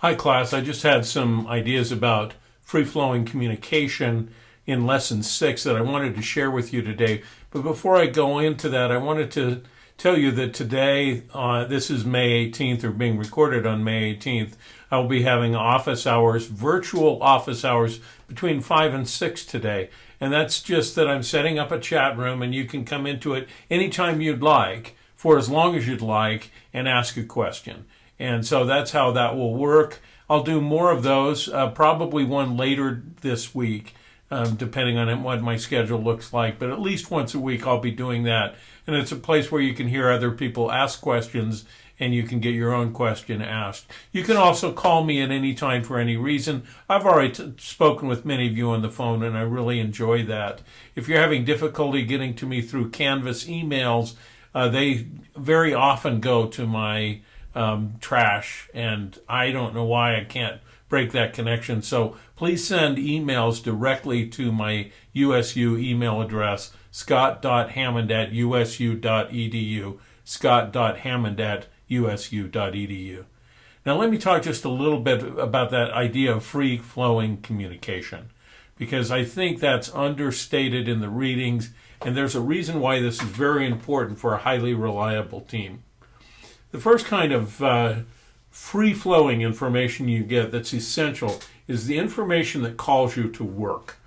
Hi, class. I just had some ideas about free-flowing communication in lesson 6 that I wanted to share with you today. But before I go into that, I wanted to tell you that today, this is May 18th, or being recorded on May 18th, I'll be having office hours, virtual office hours, between 5 and 6 today. And that's just that I'm setting up a chat room, and you can come into it anytime you'd like, for as long as you'd like, and ask a question. And so that's how that will work. I'll do more of those, probably one later this week, depending on what my schedule looks like. But at least once a week I'll be doing that. And it's a place where you can hear other people ask questions and you can get your own question asked. You can also call me at any time for any reason. I've already spoken with many of you on the phone, and I really enjoy that. If you're having difficulty getting to me through Canvas emails, they very often go to my trash, and I don't know why I can't break that connection. So please send emails directly to my USU email address, scott.hammond@usu.edu, scott.hammond@usu.edu. Now let me talk just a little bit about that idea of free-flowing communication, because I think that's understated in the readings, and there's a reason why this is very important for a highly reliable team. The first kind of free-flowing information you get that's essential is the information that calls you to work.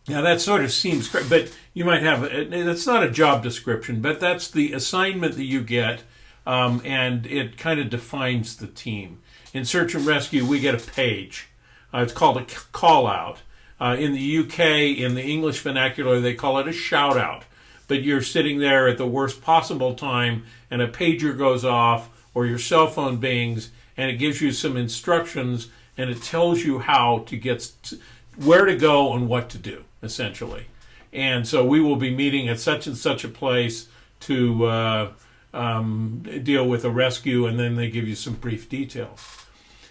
Now that sort of seems great, but you might have, that's not a job description, but that's the assignment that you get, and it kind of defines the team. In search and rescue, we get a page. It's called a call-out. In the UK, in the English vernacular, they call it a shout-out. But you're sitting there at the worst possible time, and a pager goes off, or your cell phone bings, and it gives you some instructions, and it tells you how to get where to go and what to do, essentially. And so we will be meeting at such and such a place to deal with a rescue, and then they give you some brief details.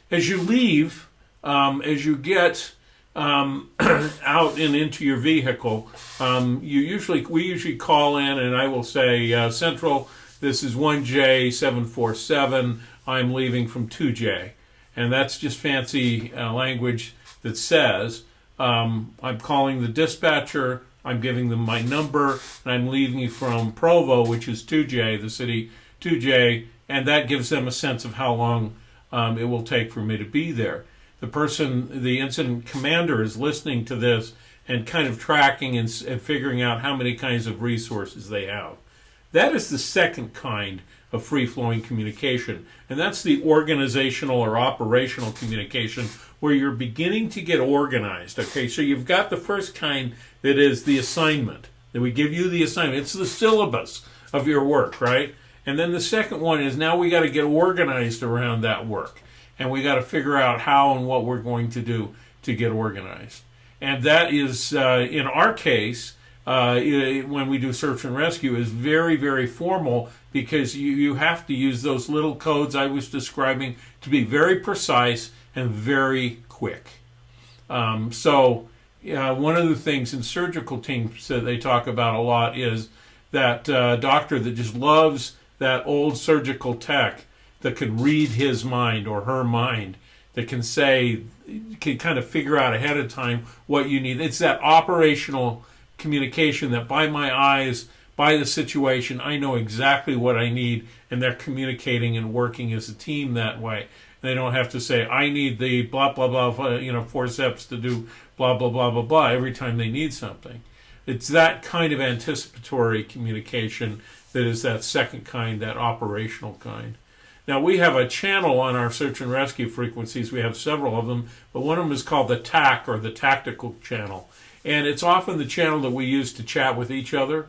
As you leave, as you get out and into your vehicle, we usually call in, and I will say, Central, this is 1J747, I'm leaving from 2J. And that's just fancy language that says, I'm calling the dispatcher, I'm giving them my number, and I'm leaving from Provo, which is 2J, the city 2J, and that gives them a sense of how long it will take for me to be there. The incident commander, is listening to this and kind of tracking and figuring out how many kinds of resources they have. That is the second kind of free-flowing communication, and that's the organizational or operational communication, where you're beginning to get organized. Okay, so you've got the first kind, that is the assignment, that we give you the assignment. It's the syllabus of your work, right? And then the second one is, now we got to get organized around that work. And we got to figure out how and what we're going to do to get organized. And that is, in our case, when we do search and rescue, is very, very formal, because you have to use those little codes I was describing to be very precise and very quick. So one of the things in surgical teams that they talk about a lot is that doctor that just loves that old surgical tech that can read his mind or her mind, that can kind of figure out ahead of time what you need. It's that operational communication that by my eyes, by the situation, I know exactly what I need, and they're communicating and working as a team that way. They don't have to say, I need the blah, blah, blah, forceps to do blah, blah, blah, blah, blah every time they need something. It's that kind of anticipatory communication that is that second kind, that operational kind. Now, we have a channel on our search and rescue frequencies. We have several of them, but one of them is called the TAC, or the tactical channel. And it's often the channel that we use to chat with each other.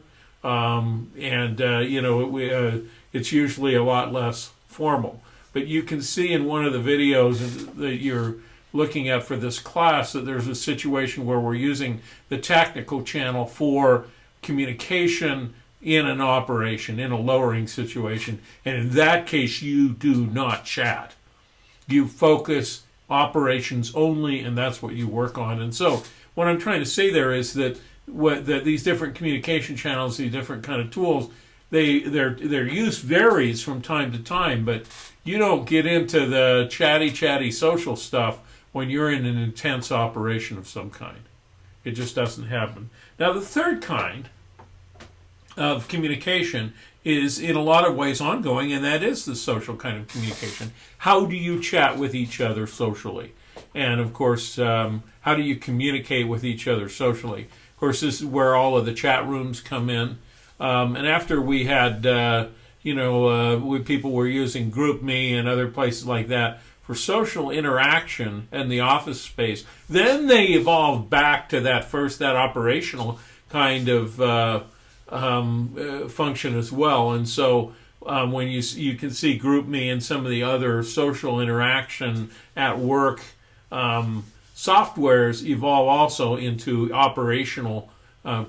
It's usually a lot less formal. But you can see in one of the videos that you're looking at for this class that there's a situation where we're using the tactical channel for communication in an operation, in a lowering situation. And in that case, you do not chat. You focus operations only, and that's what you work on. And so what I'm trying to say there is that these different communication channels, these different kind of tools, their use varies from time to time, but you don't get into the chatty social stuff when you're in an intense operation of some kind. It just doesn't happen. Now, the third kind of communication is in a lot of ways ongoing, and that is the social kind of communication. How do you chat with each other socially? And of course, how do you communicate with each other socially? Of course, this is where all of the chat rooms come in. And after we had, people were using GroupMe and other places like that for social interaction in the office space, then they evolved back to that operational kind of function as well. And so when you can see GroupMe and some of the other social interaction at work softwares evolve also into operational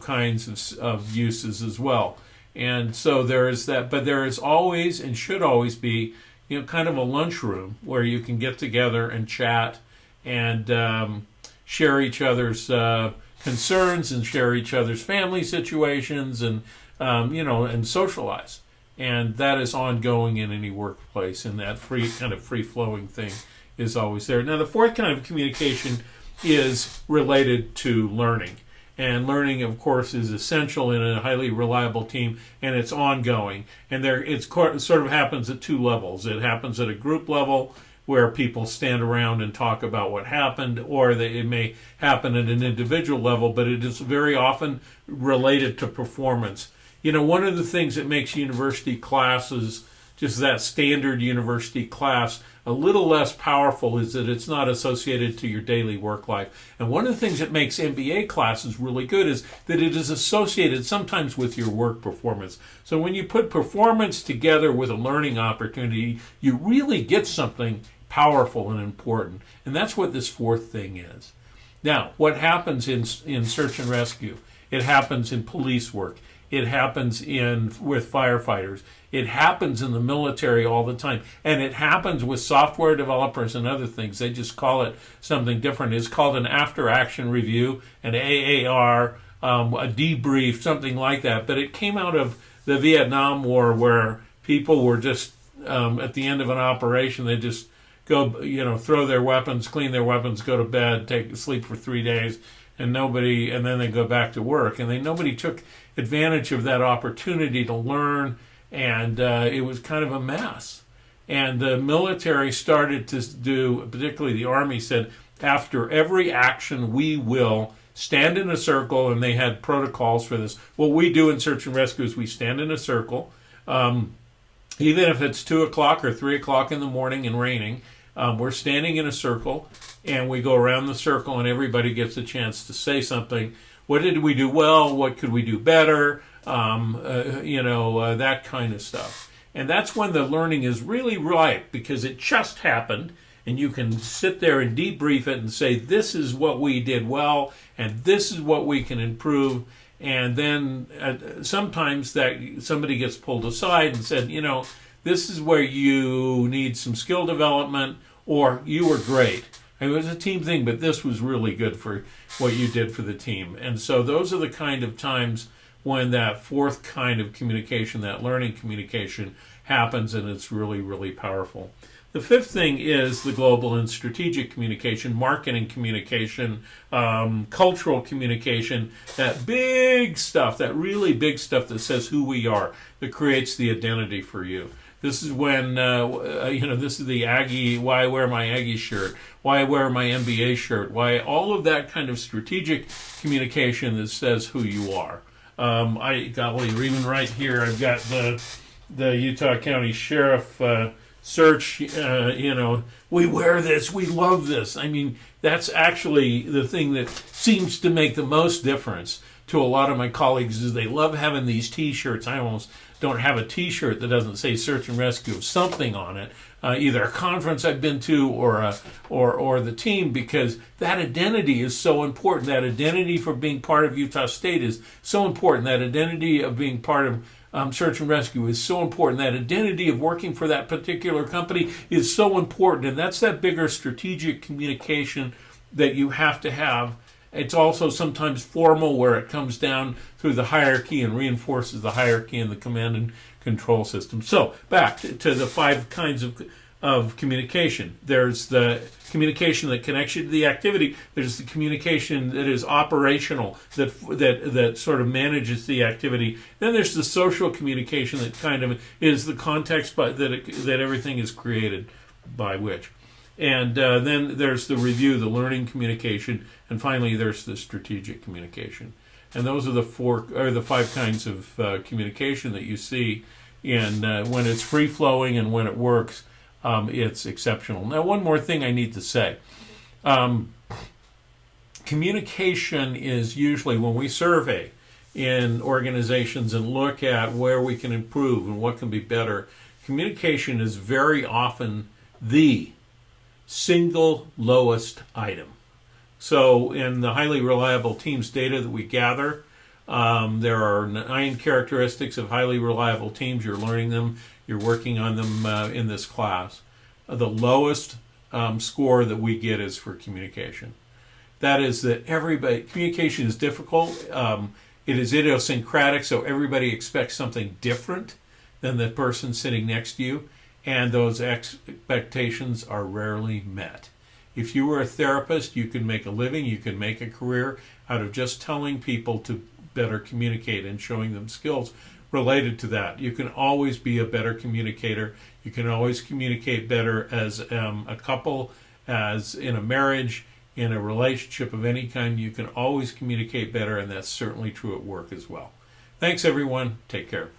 kinds of uses as well. And so there is that, but there is always and should always be, kind of a lunchroom where you can get together and chat and share each other's concerns and share each other's family situations and and socialize. And that is ongoing in any workplace, and that free flowing thing is always there. Now, the fourth kind of communication is related to learning. And learning, of course, is essential in a highly reliable team, and it's ongoing. And it sort of happens at two levels. It happens at a group level, where people stand around and talk about what happened, or it may happen at an individual level, but it is very often related to performance. One of the things that makes university classes, just that standard university class, a little less powerful is that it's not associated to your daily work life. And one of the things that makes MBA classes really good is that it is associated sometimes with your work performance. So when you put performance together with a learning opportunity, you really get something powerful and important. And that's what this fourth thing is. Now, what happens in search and rescue? It happens in police work. It happens with firefighters. It happens in the military all the time. And it happens with software developers and other things. They just call it something different. It's called an after-action review, an AAR, a debrief, something like that. But it came out of the Vietnam War, where people were just, at the end of an operation, they just go, throw their weapons, clean their weapons, go to bed, take sleep for 3 days, and then they go back to work. And nobody took advantage of that opportunity to learn, and it was kind of a mess. And the military started to do, particularly the Army said, after every action we will stand in a circle, and they had protocols for this. What we do in search and rescue is we stand in a circle, even if it's 2 o'clock or 3 o'clock in the morning and raining. We're standing in a circle, and we go around the circle, and everybody gets a chance to say something. What did we do well? What could we do better? That kind of stuff. And that's when the learning is really ripe, because it just happened, and you can sit there and debrief it and say, this is what we did well, and this is what we can improve. And then sometimes that somebody gets pulled aside and said, this is where you need some skill development, or you were great. It was a team thing, but this was really good for what you did for the team. And so those are the kind of times when that fourth kind of communication, that learning communication, happens, and it's really, really powerful. The fifth thing is the global and strategic communication, marketing communication, cultural communication, that big stuff, that really big stuff that says who we are, that creates the identity for you. This is when, this is the Aggie, why I wear my Aggie shirt, why I wear my MBA shirt, why all of that kind of strategic communication that says who you are. Even right here, I've got the Utah County Sheriff search, we wear this, we love this. I mean, that's actually the thing that seems to make the most difference to a lot of my colleagues, is they love having these T-shirts. I almost don't have a T-shirt that doesn't say Search and Rescue of something on it, either a conference I've been to or the team, because that identity is so important. That identity for being part of Utah State is so important. That identity of being part of Search and Rescue is so important. That identity of working for that particular company is so important. And that's that bigger strategic communication that you have to have. It's also sometimes formal, where it comes down through the hierarchy and reinforces the hierarchy in the command and control system. So back to the 5 kinds of communication. There's the communication that connects you to the activity. There's the communication that is operational, that sort of manages the activity. Then there's the social communication that kind of is the context that everything is created by which. And then there's the review, the learning communication, and finally there's the strategic communication. And those are the 5 kinds of communication that you see. And when it's free flowing and when it works, it's exceptional. Now, one more thing I need to say. Communication is usually, when we survey in organizations and look at where we can improve and what can be better, communication is very often the single lowest item. So in the highly reliable teams data that we gather, there are 9 characteristics of highly reliable teams. You're learning them. You're working on them in this class. The lowest score that we get is for communication. That is that communication is difficult. It is idiosyncratic, so everybody expects something different than the person sitting next to you, and those expectations are rarely met. If you were a therapist, you could make a living, you could make a career out of just telling people to better communicate and showing them skills related to that. You can always be a better communicator. You can always communicate better as a couple, as in a marriage, in a relationship of any kind. You can always communicate better, and that's certainly true at work as well. Thanks, everyone. Take care.